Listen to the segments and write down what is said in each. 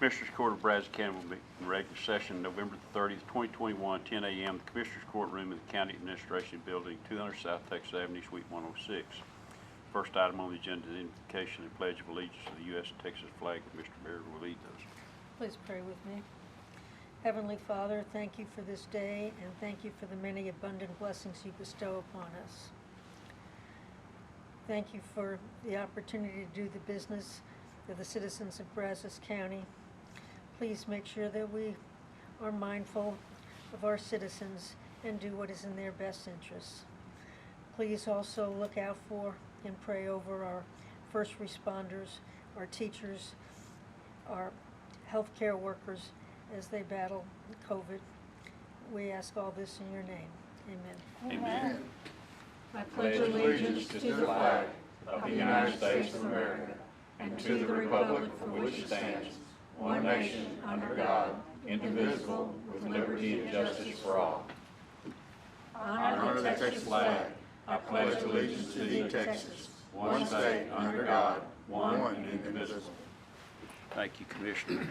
Commissioners Court of Brazos County will be in regular session November 30th, 2021, 10 a.m. The Commissioners Courtroom in the County Administration Building, 200 South Texas Avenue, Suite 106. First item on the agenda is invocation and pledge of allegiance to the U.S. and Texas flag. Mr. Baird will lead those. Please pray with me. Heavenly Father, thank you for this day, and thank you for the many abundant blessings you bestow upon us. Thank you for the opportunity to do the business of the citizens of Brazos County. Please make sure that we are mindful of our citizens and do what is in their best interests. Please also look out for and pray over our first responders, our teachers, our healthcare workers as they battle COVID. We ask all this in your name. Amen. Amen. I pledge allegiance to the flag of the United States of America and to the republic for which it stands, one nation, under God, indivisible, with liberty and justice for all. Honor the Texas flag. I pledge allegiance to thee, Texas, one state, under God, one and indivisible. Thank you, Commissioner.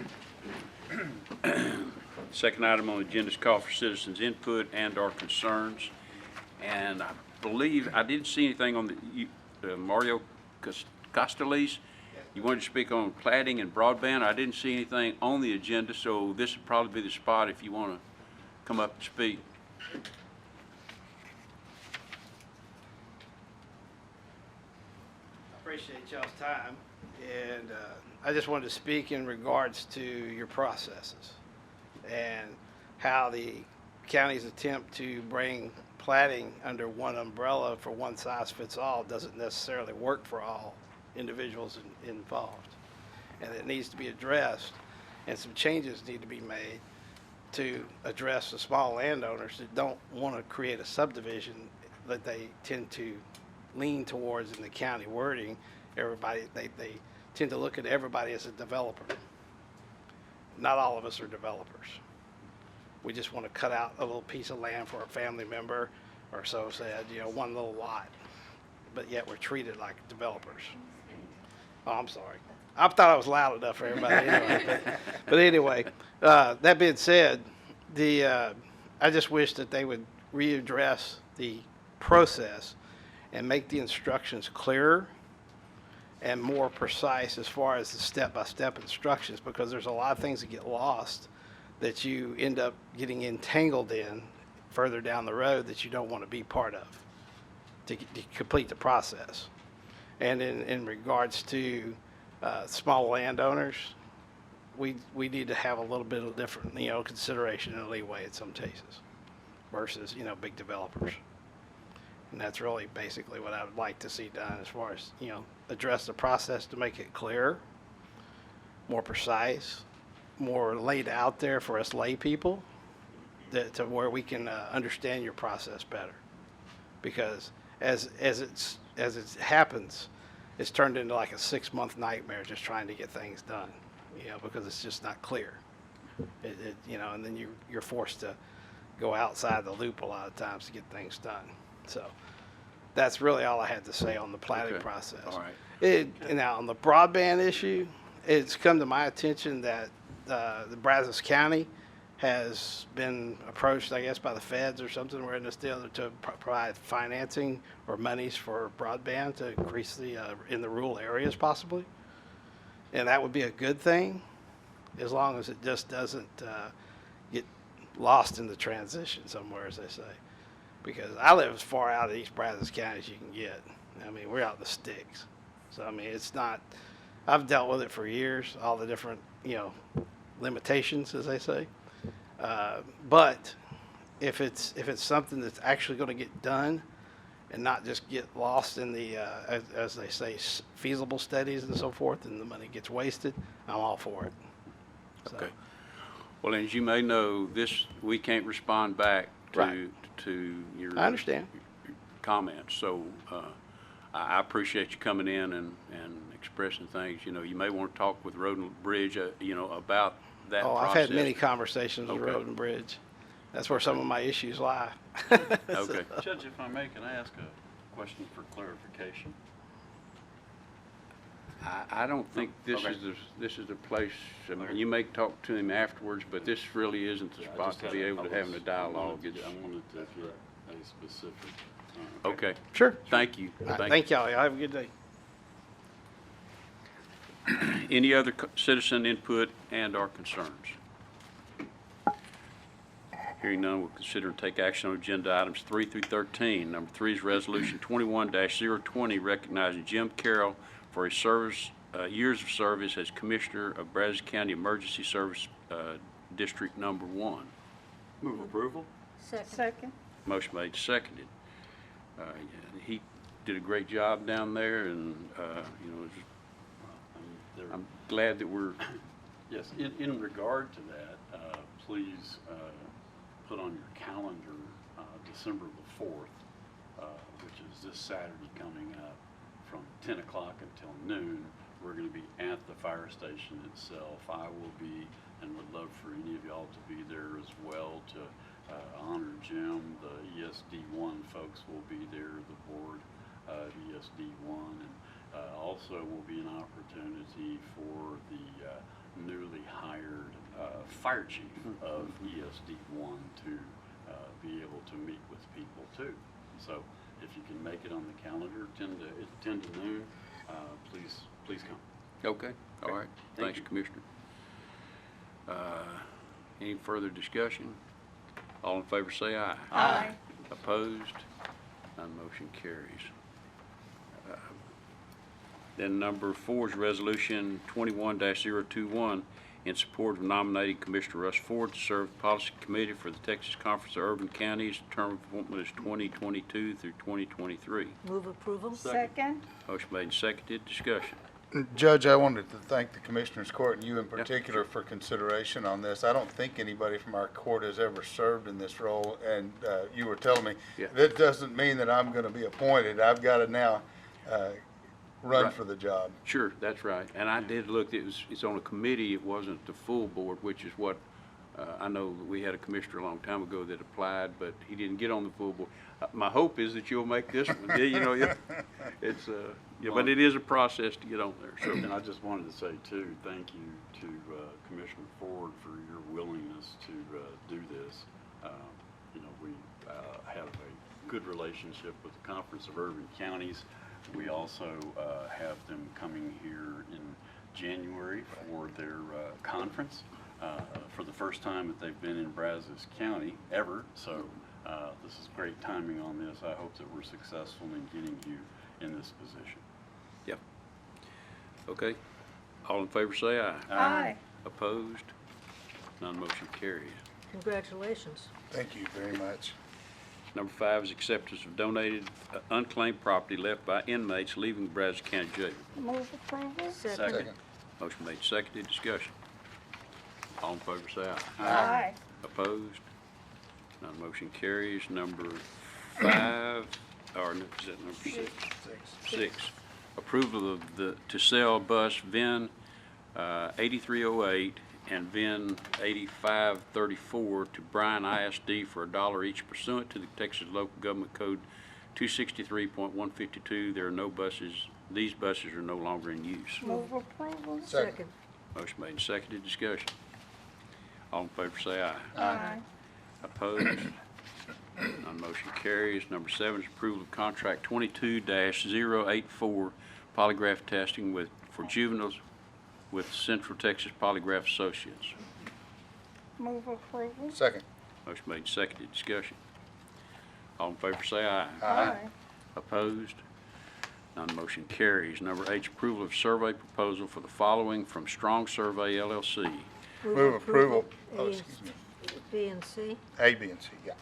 Second item on the agenda is call for citizens' input and/or concerns. And I believe I didn't see anything on the Mario Costellis. You wanted to speak on plating and broadband. I didn't see anything on the agenda, so this would probably be the spot if you want to come up and speak. Appreciate y'all's time, and I just wanted to speak in regards to your processes and how the county's attempt to bring plating under one umbrella for one size fits all doesn't necessarily work for all individuals involved, and it needs to be addressed, and some changes need to be made to address the small landowners that don't want to create a subdivision that they tend to lean towards in the county wording. Everybody, they tend to look at everybody as a developer. Not all of us are developers. We just want to cut out a little piece of land for a family member or so said, one little lot, but yet we're treated like developers. Oh, I'm sorry. I thought I was loud enough for everybody anyway. But anyway, that being said, I just wish that they would readdress the process and make the instructions clearer and more precise as far as the step-by-step instructions, because there's a lot of things that get lost that you end up getting entangled in further down the road that you don't want to be part of to complete the process. And in regards to small landowners, we need to have a little bit of different consideration and leeway in some cases versus big developers. And that's really basically what I would like to see done as far as, address the process to make it clearer, more precise, more laid out there for us lay people to where we can understand your process better. Because as it happens, it's turned into like a 6-month nightmare just trying to get things done, because it's just not clear. And then you're forced to go outside the loop a lot of times to get things done. So that's really all I had to say on the plating process. All right. Now, on the broadband issue, it's come to my attention that the Brazos County has been approached, I guess, by the feds or something. We're in this deal to provide financing or monies for broadband to increase in the rural areas possibly. And that would be a good thing as long as it just doesn't get lost in the transition somewhere, as they say. Because I live as far out of East Brazos County as you can get. I mean, we're out in the sticks. So, I mean, it's not, I've dealt with it for years, all the different, limitations, as they say. But if it's something that's actually going to get done and not just get lost in the, as they say, feasible studies and so forth, and the money gets wasted, I'm all for it. So. Okay. Well, as you may know, we can't respond back to your I understand. comments. So I appreciate you coming in and expressing things. You may want to talk with Road and Bridge, about that process. I've had many conversations with Road and Bridge. That's where some of my issues lie. Okay. Judge, if I may, can I ask a question for clarification? I don't think this Okay. is the place, I mean, you may talk to him afterwards, but this really isn't the spot to be able to have a dialogue. I It's- wanted to get a specific. Okay, Sure. thank you. Thank y'all. Y'all have a good day. Any other citizen input and/or concerns? Hearing none, we'll consider and take action on agenda items 3 through 13. Number 3 is Resolution 21-020, recognizing Jim Carroll for his years of service as Commissioner of Brazos County Emergency Service District Number 1. Move approval? Second. Motion made, seconded. He did a great job down there, and, I'm glad that we're, Yes, in regard to that, please put on your calendar December the 4th, which is this Saturday coming up from 10 o'clock until noon. We're going to be at the fire station itself. I will be, and would love for any of y'all to be there as well to honor Jim. The ESD1 folks will be there, the board of ESD1, and also will be an opportunity for the newly hired fire chief of ESD1 to be able to meet with people too. So if you can make it on the calendar, 10 to noon, please come. okay, all right. Thank Thanks, you. Commissioner. Any further discussion? All in favor say aye. Aye. Opposed? None motion carries. Then number 4 is Resolution 21-021 in support of nominating Commissioner Russ Ford to serve the Policy Committee for the Texas Conference of Urban Counties. The term of appointment is 2022 through 2023. Move approval. Second. Motion made and seconded. Discussion. Judge, I wanted to thank the Commissioners Court and you in particular for consideration on this. I don't think anybody from our court has ever served in this role, and you were telling me, Yeah. that doesn't mean that I'm going to be appointed. I've got to now run Right. for the job. Sure, that's right. And I did look, it's on a committee, it wasn't the full board, which is what, I know that we had a commissioner a long time ago that applied, but he didn't get on the full board. My hope is that you'll make this one. Yeah, it's, but it is a process to get on there, so. And I just wanted to say too, thank you to Commissioner Ford for your willingness to do this. We have a good relationship with the Conference of Urban Counties. We also have them coming here in January for their conference for the first time that they've been in Brazos County ever. So this is great timing on this. I hope that we're successful in getting you in this position. Yep. Okay. All in favor say aye. Aye. Opposed? None motion carries. Congratulations. Thank you very much. Number 5 is acceptance of donated unclaimed property left by inmates leaving Brazos County Jail. Move approval. Second. Motion made, seconded, discussion. All in favor say aye. Aye. Opposed? None motion carries. Number 5, or no, is that number 6? 6. Approval of to sell bus VIN 8308 and VIN 8534 to Bryan ISD for $1 each pursuant to the Texas Local Government Code 263.152. There are no buses. These buses are no longer in use. Move approval. Second. Motion made and seconded. Discussion. All in favor say aye. Aye. Opposed? None motion carries. Number 7 is approval of contract 22-084 polygraph testing for juveniles with Central Texas Polygraph Associates. Move approval. Second. Motion made and seconded. Discussion. All in favor say aye. Aye. Opposed? None motion carries. Number 8 is approval of survey proposal for the following from Strong Survey LLC. Move approval. Oh, excuse me. B and C. A, B, and C, yeah.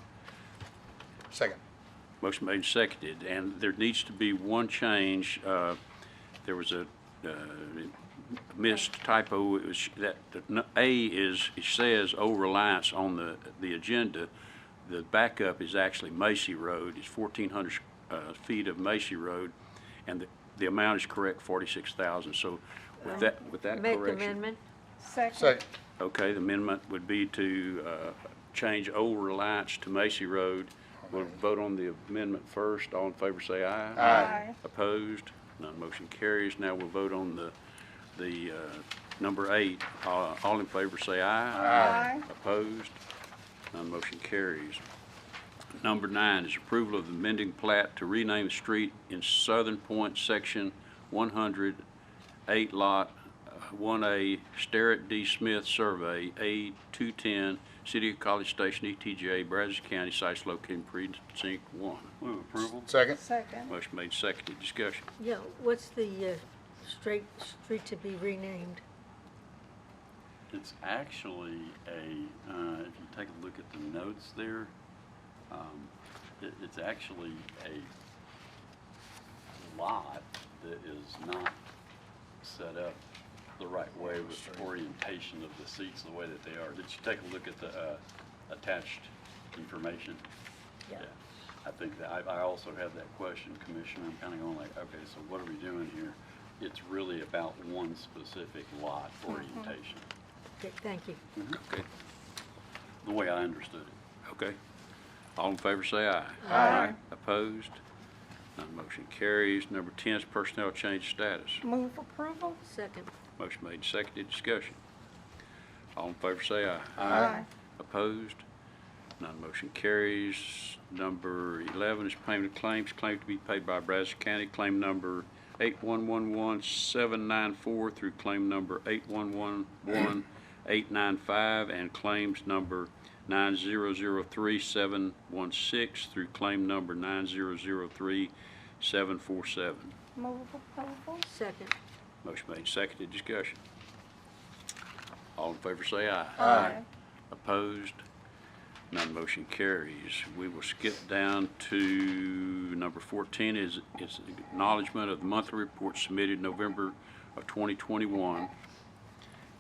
Second. Motion made and seconded, and there needs to be one change. There was a missed typo. It was that A is, it says Reliance on the agenda. The backup is actually Macy Road. It's 1,400 feet of Macy Road, and the amount is correct, 46,000. So with that Make correction. amendment. Second. Okay, the amendment would be to change Old Reliance to Macy Road. We'll vote on the amendment first. All in favor say aye. Aye. Opposed? None motion carries. Now we'll vote on the number 8. All in favor say aye. Aye. Opposed? None motion carries. Number 9 is approval of the amending plat to rename the street in Southern Point, Section 108, Lot 1A, Starrett D. Smith Survey, A210, City of College Station, ETJ, Brazos County, sites located in precinct 1. Move approval. Second? Second. Motion made, seconded. Discussion. Yeah, what's the street to be renamed? It's actually if you take a look at the notes there, it's actually a lot that is not set up the right way with the orientation of the seats the way that they are. Did you take a look at the attached information? Yeah. I think that I also have that question, Commissioner. I'm kind of going like, okay, so what are we doing here? It's really about one specific lot orientation, Okay, thank you. Okay. the way I understood it. Okay. All in favor say aye. Aye. Opposed? None motion carries. Number 10 is personnel change status. Move approval. Second. Motion made, seconded. Discussion. All in favor say aye. Aye. Opposed? None motion carries. Number 11 is payment of claims. Claim to be paid by Brazos County. Claim number 8111794 through claim number 8111895 and claims number 9003716 through claim number 9003747. Move approval. Second. Motion made, seconded. Discussion. All in favor say aye. Aye. Opposed? None motion carries. We will skip down to number 14 is acknowledgement of the monthly report submitted November of 2021.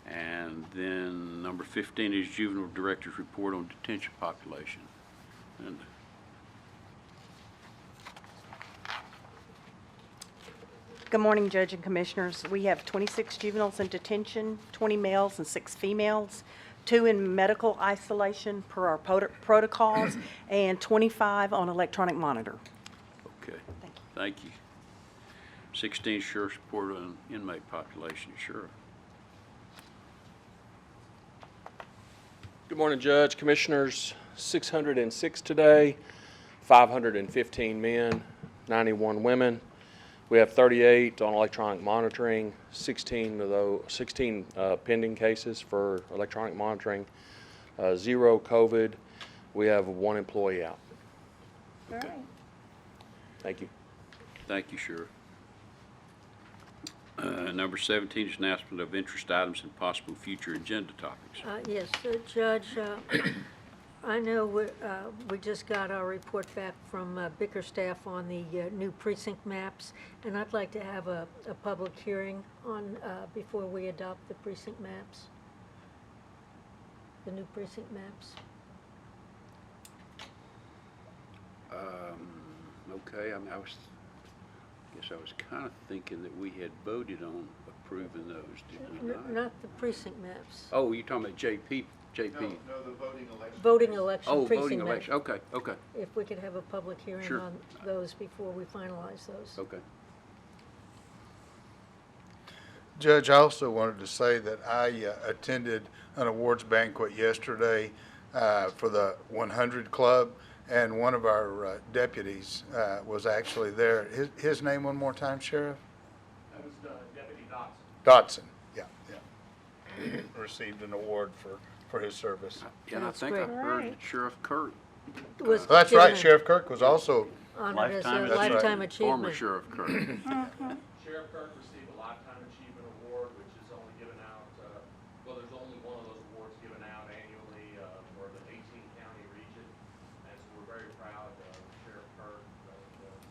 And then number 15 is juvenile director's report on detention population. And Good morning, Judge and Commissioners. We have 26 juveniles in detention, 20 males and 6 females, 2 in medical isolation per our protocols, and 25 on electronic monitor. okay, Thank you. thank you. 16 sheriff's report on inmate population. Sheriff. Good morning, Judge, Commissioners. 606 today, 515 men, 91 women. We have 38 on electronic monitoring, 16 pending cases for electronic monitoring, 0 COVID. We have 1 employee out. All right. Thank you. Thank you, Sheriff. Number 17 is announcement of interest items and possible future agenda topics. Yes, Judge, I know we just got our report back from Bickerstaff on the new precinct maps, and I'd like to have a public hearing on, before we adopt the precinct maps, the new precinct maps. Okay, I mean, I guess I was kind of thinking that we had voted on approving those, did we not? Not the precinct maps. Oh, you're talking about JP? No, the voting election. Voting election Oh, precinct voting maps. election, okay, okay, If we could have a public hearing Sure. on those before we finalize those. okay. Judge, I also wanted to say that I attended an awards banquet yesterday for the 100 Club, and one of our deputies was actually there. His name one more time, Sheriff? That was Deputy Dotson. Dotson, yeah. He received an award for his service. Yeah, and I That's think I great. heard Right. that Sheriff Kurt, Was Well, that's right, given Sheriff Kirk was also, honored as a Lifetime achievement. lifetime former achievement. Sheriff Kurt. Sheriff Kirk received a Lifetime Achievement Award, which is only given out, there's only one of those awards given out annually for the 18-county region. And so we're very proud of Sheriff Kirk,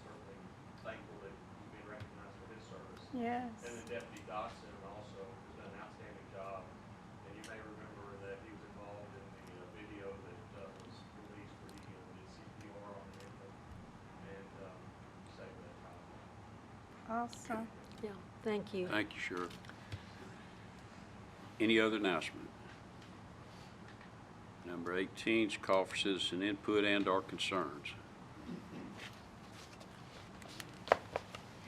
certainly thankful that he's being recognized for his service. Yes. And then Deputy Dotson also has done an outstanding job. And you may remember that he was involved in the video that was released where he did CPR on the infant and saved that child. Awesome. Yeah, thank you. Thank you, Sheriff. Any other announcement? Number 18 is call for citizen input and/or concerns.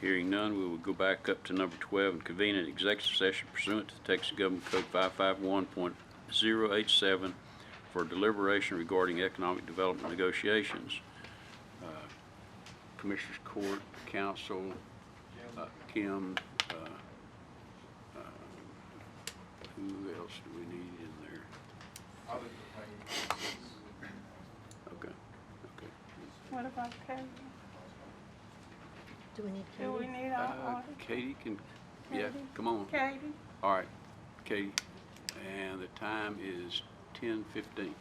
Hearing none, we will go back up to number 12 and convene an executive session pursuant to the Texas Government Code 551.087 for deliberation regarding economic development negotiations. Commissioners Court, Council, Kim, who else do we need in there? Okay. What about Katie? Do we need Do we Katie? need our auditor? Katie can, yeah, Katie? come on. Katie? All right, Katie, and the time is 10:15.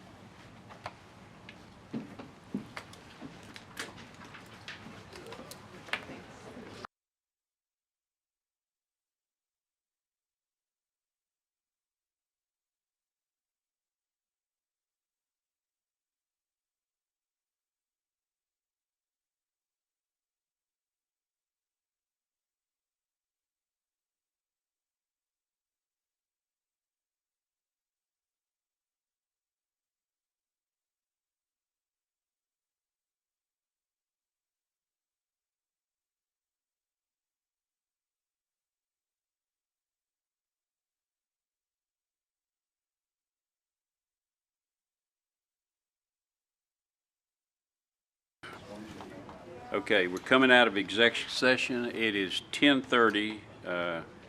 Okay, we're coming out of executive session. It is 10:30.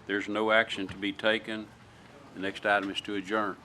There's no action to be taken. The next item is to adjourn.